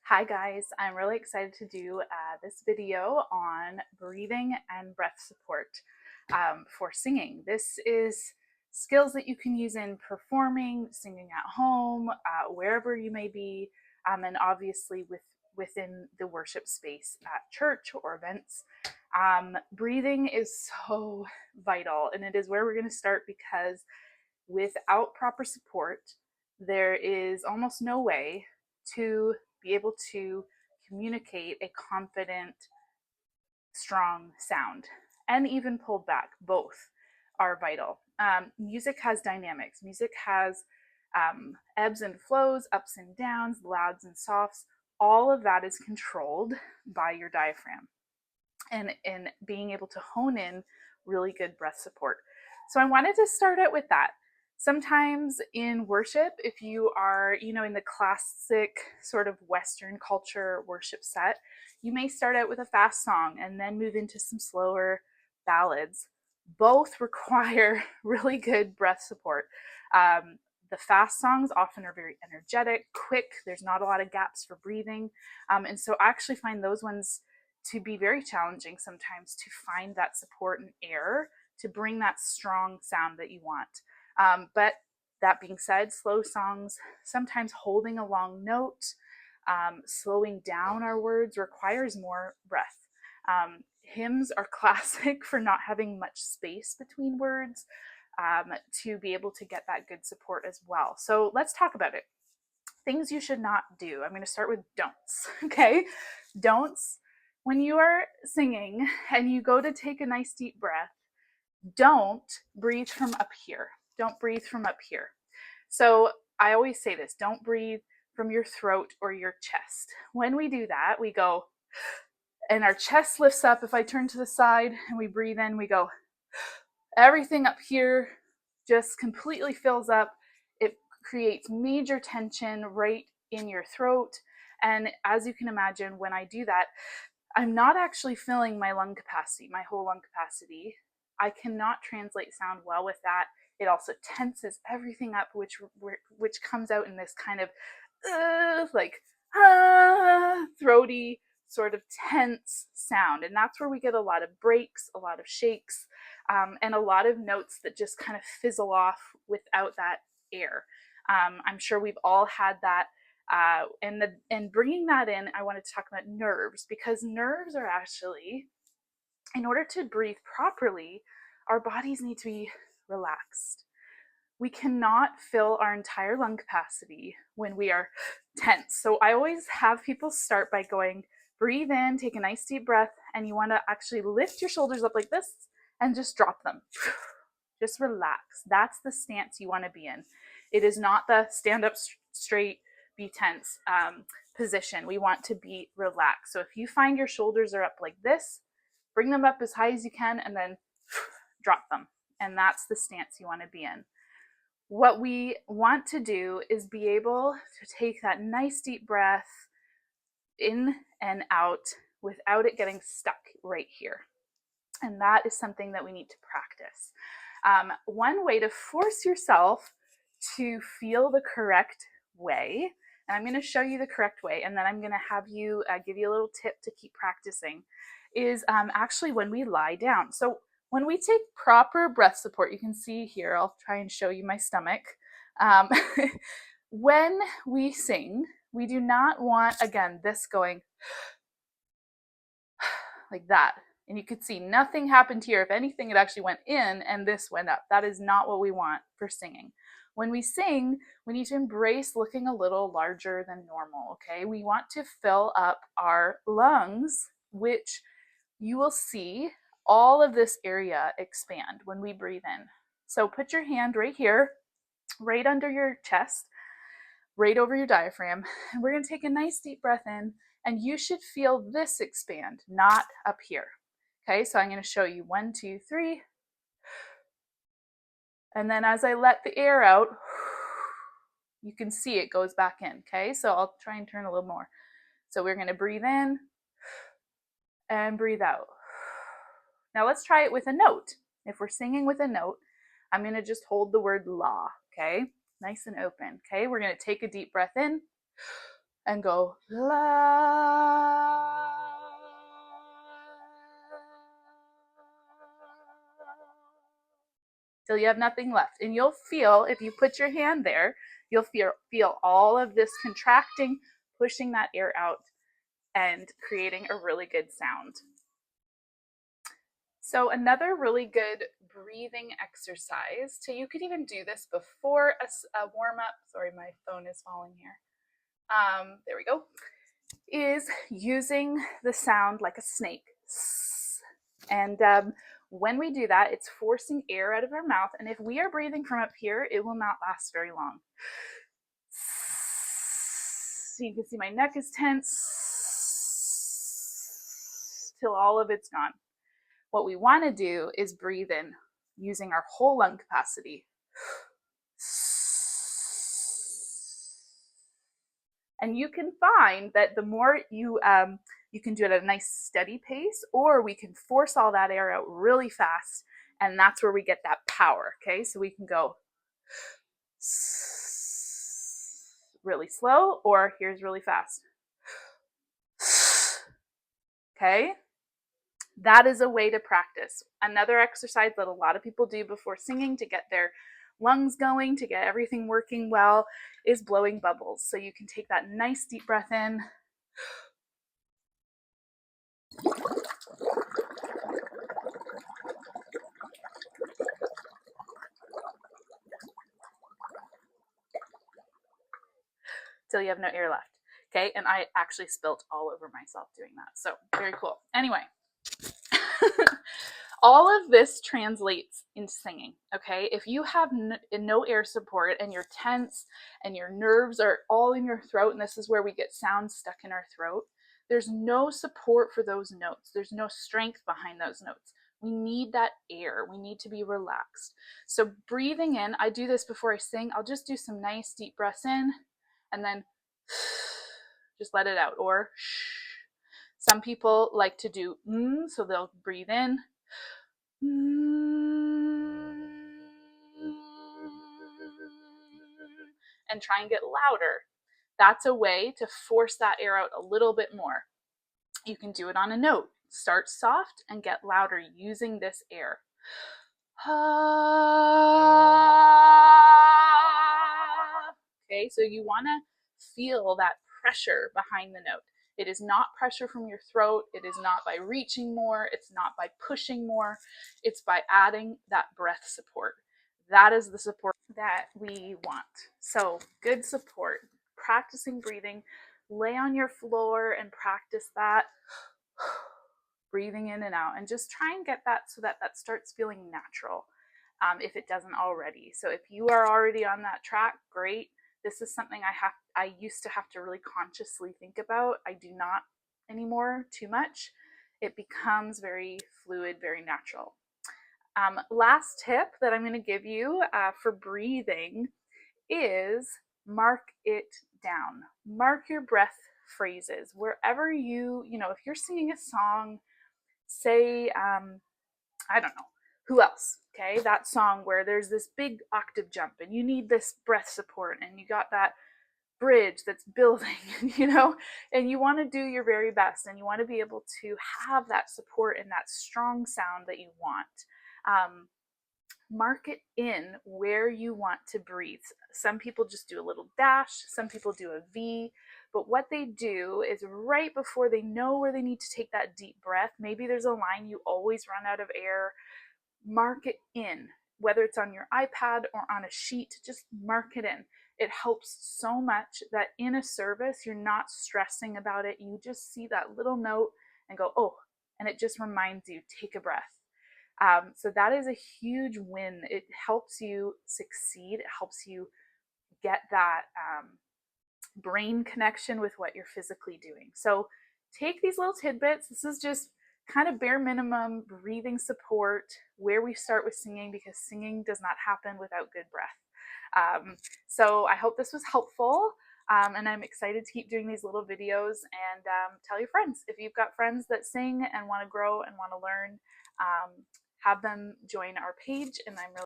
Hi guys, I'm really excited to do this video on breathing and breath support for singing. This is skills that you can use in performing, singing at home, wherever you may be, and obviously within the worship space at church or events. Breathing is so vital, and it is where we're going to start because without proper support, there is almost no way to be able to communicate a confident, strong sound, and even pulled back. Both are vital. Music has dynamics. Music has ebbs and flows, ups and downs, louds and softs. All of that is controlled by your diaphragm and being able to hone in really good breath support. So I wanted to start out with that. Sometimes in worship, if you are, in the classic sort of Western culture worship set, you may start out with a fast song and then move into some slower ballads. Both require really good breath support. The fast songs often are very energetic, quick. There's not a lot of gaps for breathing. And so I actually find those ones to be very challenging sometimes to find that support and air to bring that strong sound that you want. But that being said, slow songs, sometimes holding a long note, slowing down our words requires more breath. Hymns are classic for not having much space between words to be able to get that good support as well. So let's talk about it. Things you should not do. I'm going to start with don'ts. Okay. Don'ts. When you are singing and you go to take a nice deep breath, don't breathe from up here. Don't breathe from up here. So I always say this, don't breathe from your throat or your chest. When we do that, we go, and our chest lifts up. If I turn to the side and we breathe in, we go, everything up here just completely fills up. It creates major tension right in your throat. And as you can imagine, when I do that, I'm not actually filling my lung capacity, my whole lung capacity. I cannot translate sound well with that. It also tenses everything up, which comes out in this kind of throaty, sort of tense sound. And that's where we get a lot of breaks, a lot of shakes, and a lot of notes that just kind of fizzle off without that air. I'm sure we've all had that. And bringing that in, I wanted to talk about nerves, because nerves are actually, in order to breathe properly, our bodies need to be relaxed. We cannot fill our entire lung capacity when we are tense. So I always have people start by going, breathe in, take a nice deep breath, and you want to actually lift your shoulders up like this and just drop them. Just relax. That's the stance you want to be in. It is not the stand up straight, be tense position. We want to be relaxed. So if you find your shoulders are up like this, bring them up as high as you can and then drop them. And that's the stance you want to be in. What we want to do is be able to take that nice deep breath in and out without it getting stuck right here. And that is something that we need to practice. One way to force yourself to feel the correct way, and I'm going to show you the correct way, and then I'm going to have you give you a little tip to keep practicing, is actually when we lie down. So when we take proper breath support, you can see here, I'll try and show you my stomach. When we sing, we do not want, again, this going like that. And you could see nothing happened here. If anything, it actually went in and this went up. That is not what we want for singing. When we sing, we need to embrace looking a little larger than normal, okay? We want to fill up our lungs, which you will see all of this area expand when we breathe in. So put your hand right here, right under your chest, right over your diaphragm. And we're going to take a nice deep breath in, and you should feel this expand, not up here. Okay, so I'm going to show you 1, 2, 3. And then as I let the air out, you can see it goes back in. Okay, so I'll try and turn a little more. So we're going to breathe in and breathe out. Now let's try it with a note. If we're singing with a note, I'm going to just hold the word la, okay? Nice and open, okay? We're going to take a deep breath in and go la. Till you have nothing left. And you'll feel, if you put your hand there, you'll feel all of this contracting, pushing that air out and creating a really good sound. So another really good breathing exercise, so you could even do this before a warm-up. Sorry, my phone is falling here. There we go. Is using the sound like a snake. And when we do that, it's forcing air out of our mouth. And if we are breathing from up here, it will not last very long. So you can see my neck is tense till all of it's gone. What we want to do is breathe in using our whole lung capacity. And you can find that the more you can do it at a nice steady pace, or we can force all that air out really fast, and that's where we get that power. Okay, so we can go really slow, or here's really fast. Okay, that is a way to practice. Another exercise that a lot of people do before singing to get their lungs going, to get everything working well, is blowing bubbles. So you can take that nice deep breath in. Till you have no air left. Okay, and I actually spilt all over myself doing that. So very cool. Anyway, all of this translates into singing. Okay, if you have no air support and you're tense and your nerves are all in your throat, and this is where we get sound stuck in our throat, there's no support for those notes. There's no strength behind those notes. We need that air. We need to be relaxed. So breathing in, I do this before I sing. I'll just do some nice deep breaths in and then just let it out. Or some people like to do so they'll breathe in and try and get louder. That's a way to force that air out a little bit more. You can do it on a note. Start soft and get louder using this air. Okay, so you want to feel that pressure behind the note. It is not pressure from your throat. It is not by reaching more. It's not by pushing more. It's by adding that breath support. That is the support that we want. So good support, practicing breathing. Lay on your floor and practice that. Breathing in and out, and just try and get that so that that starts feeling natural if it doesn't already. So if you are already on that track, great. This is something I used to have to really consciously think about. I do not anymore too much. It becomes very fluid, very natural. Last tip that I'm going to give you for breathing is mark it down. Mark your breath phrases wherever if you're singing a song, say, I don't know, who else? Okay, that song where there's this big octave jump and you need this breath support and you got that bridge that's building, and you want to do your very best and you want to be able to have that support and that strong sound that you want. Mark it in where you want to breathe. Some people just do a little dash, some people do a V, but what they do is right before they know where they need to take that deep breath, maybe there's a line you always run out of air, mark it in, whether it's on your iPad or on a sheet, just mark it in. It helps so much that in a service, you're not stressing about it. You just see that little note and go, oh, and it just reminds you, take a breath. So that is a huge win. It helps you succeed. It helps you get that brain connection with what you're physically doing. So take these little tidbits. This is just kind of bare minimum breathing support where we start with singing, because singing does not happen without good breath. So I hope this was helpful. And I'm excited to keep doing these little videos, and tell your friends. If you've got friends that sing and want to grow and want to learn, have them join our page, and I'm really